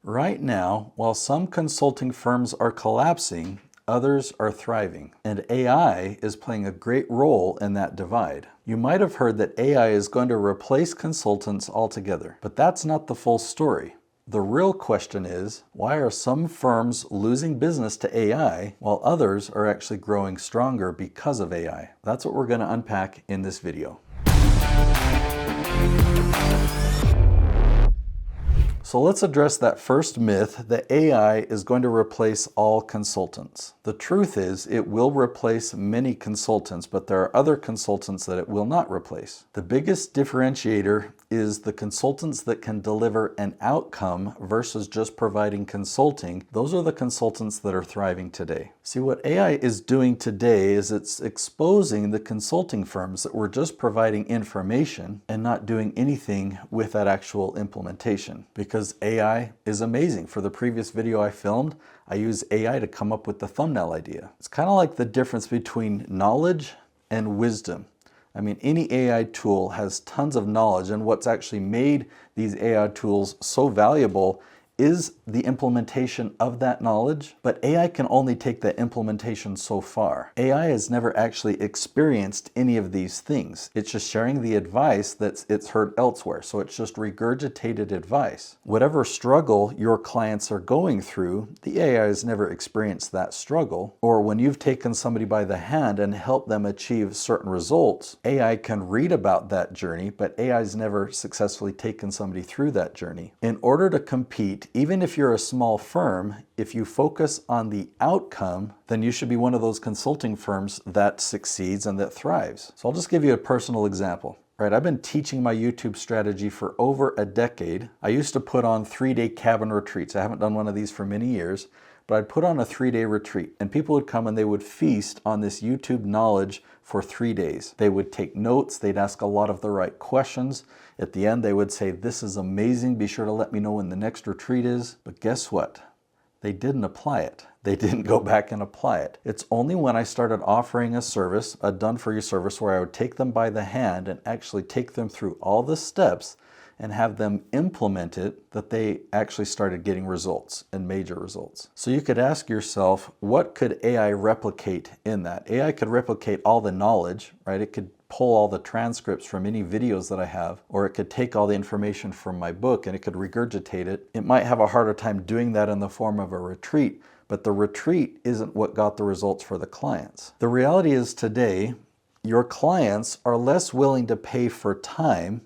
Right now, while some consulting firms are collapsing, others are thriving, and AI is playing a great role in that divide. You might have heard that AI is going to replace consultants altogether, but that's not the full story. The real question is, why are some firms losing business to AI while others are actually growing stronger because of AI? That's what we're going to unpack in this video. So let's address that first myth that AI is going to replace all consultants. The truth is it will replace many consultants, but there are other consultants that it will not replace. The biggest differentiator is the consultants that can deliver an outcome versus just providing consulting. Those are the consultants that are thriving today. See, what AI is doing today is it's exposing the consulting firms that were just providing information and not doing anything with that actual implementation. Because AI is amazing. For the previous video I filmed, I used AI to come up with the thumbnail idea. It's kind of like the difference between knowledge and wisdom. I mean, any AI tool has tons of knowledge, and what's actually made these AI tools so valuable is the implementation of that knowledge, but AI can only take that implementation so far. AI has never actually experienced any of these things. It's just sharing the advice that it's heard elsewhere, so it's just regurgitated advice. Whatever struggle your clients are going through, the AI has never experienced that struggle, or when you've taken somebody by the hand and helped them achieve certain results, AI can read about that journey, but AI has never successfully taken somebody through that journey. In order to compete, even if you're a small firm, if you focus on the outcome, then you should be one of those consulting firms that succeeds and that thrives. So I'll just give you a personal example. Right, I've been teaching my YouTube strategy for over a decade. I used to put on 3-day cabin retreats. I haven't done one of these for many years, but I'd put on a 3-day retreat and people would come and they would feast on this YouTube knowledge for 3 days. They would take notes, they'd ask a lot of the right questions. At the end, they would say, "This is amazing, be sure to let me know when the next retreat is." But guess what? They didn't apply it. They didn't go back and apply it. It's only when I started offering a service, a done-for-you service, where I would take them by the hand and actually take them through all the steps and have them implement it, that they actually started getting results, and major results. So you could ask yourself, what could AI replicate in that? AI could replicate all the knowledge, right? It could pull all the transcripts from any videos that I have, or it could take all the information from my book and it could regurgitate it. It might have a harder time doing that in the form of a retreat, but the retreat isn't what got the results for the clients. The reality is today, your clients are less willing to pay for time.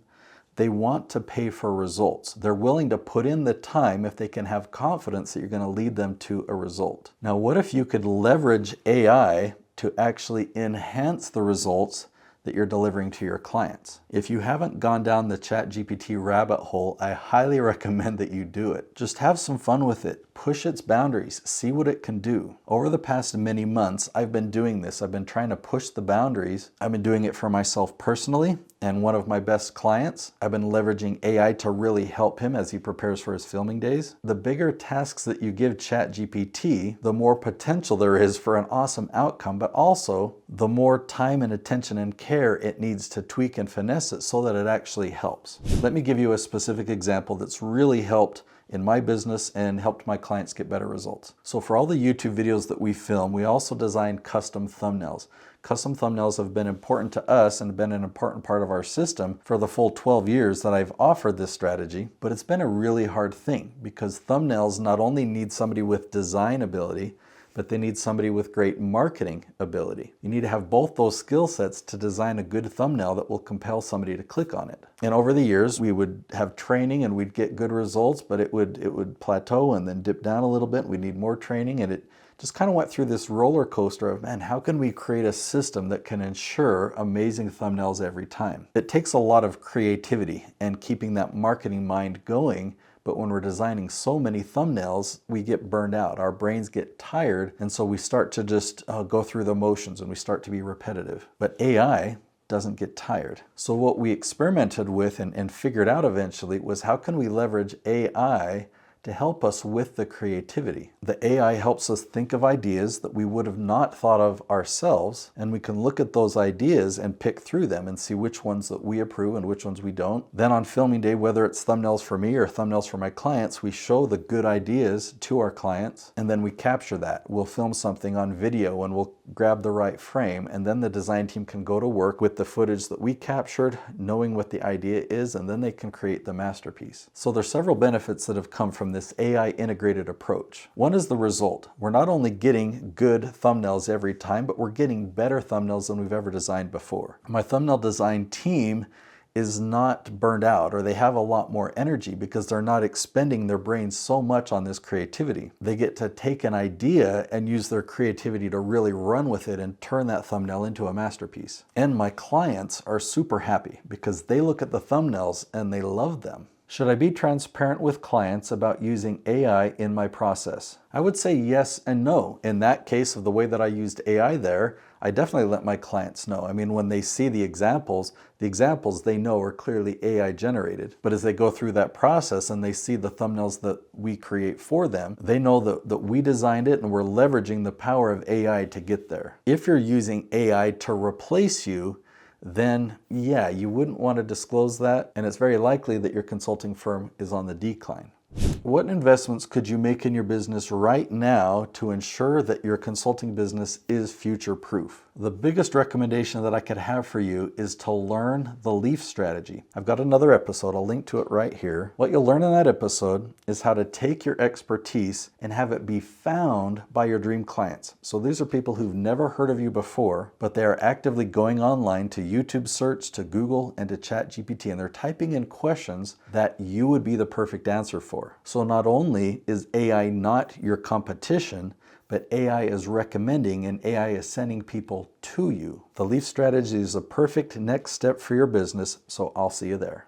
They want to pay for results. They're willing to put in the time if they can have confidence that you're going to lead them to a result. Now, what if you could leverage AI to actually enhance the results that you're delivering to your clients? If you haven't gone down the ChatGPT rabbit hole, I highly recommend that you do it. Just have some fun with it. Push its boundaries. See what it can do. Over the past many months, I've been doing this. I've been trying to push the boundaries. I've been doing it for myself personally and one of my best clients. I've been leveraging AI to really help him as he prepares for his filming days. The bigger tasks that you give ChatGPT, the more potential there is for an awesome outcome, but also the more time and attention and care it needs to tweak and finesse it so that it actually helps. Let me give you a specific example that's really helped in my business and helped my clients get better results. So for all the YouTube videos that we film, we also design custom thumbnails. Custom thumbnails have been important to us and been an important part of our system for the full 12 years that I've offered this strategy, but it's been a really hard thing because thumbnails not only need somebody with design ability, but they need somebody with great marketing ability. You need to have both those skill sets to design a good thumbnail that will compel somebody to click on it. And over the years, we would have training and we'd get good results, but it would plateau and then dip down a little bit. We'd need more training, and it just kind of went through this roller coaster of, man, how can we create a system that can ensure amazing thumbnails every time? It takes a lot of creativity and keeping that marketing mind going. But when we're designing so many thumbnails, we get burned out. Our brains get tired, and so we start to just go through the motions and we start to be repetitive. But AI doesn't get tired. So what we experimented with and figured out eventually was, how can we leverage AI to help us with the creativity. The AI helps us think of ideas that we would have not thought of ourselves, and we can look at those ideas and pick through them and see which ones that we approve and which ones we don't. Then on filming day, whether it's thumbnails for me or thumbnails for my clients, we show the good ideas to our clients, and then we capture that. We'll film something on video and we'll grab the right frame, and then the design team can go to work with the footage that we captured, knowing what the idea is, and then they can create the masterpiece. So there's several benefits that have come from this AI integrated approach. One is the result. We're not only getting good thumbnails every time, but we're getting better thumbnails than we've ever designed before. My thumbnail design team is not burned out, or they have a lot more energy because they're not expending their brains so much on this creativity. They get to take an idea and use their creativity to really run with it and turn that thumbnail into a masterpiece. And my clients are super happy because they look at the thumbnails and they love them. Should I be transparent with clients about using AI in my process? I would say yes and no. In that case of the way that I used AI there, I definitely let my clients know. I mean, when they see the examples they know are clearly AI generated. But as they go through that process and they see the thumbnails that we create for them, they know that we designed it and we're leveraging the power of AI to get there. If you're using AI to replace you, then yeah, you wouldn't want to disclose that, and it's very likely that your consulting firm is on the decline. What investments could you make in your business right now to ensure that your consulting business is future-proof? The biggest recommendation that I could have for you is to learn the LEAF strategy. I've got another episode, I'll link to it right here. What you'll learn in that episode is how to take your expertise and have it be found by your dream clients. So these are people who've never heard of you before, but they are actively going online to YouTube search, to Google, and to ChatGPT, and they're typing in questions that you would be the perfect answer for. So not only is AI not your competition, but AI is recommending and AI is sending people to you. The LEAF strategy is a perfect next step for your business, so I'll see you there.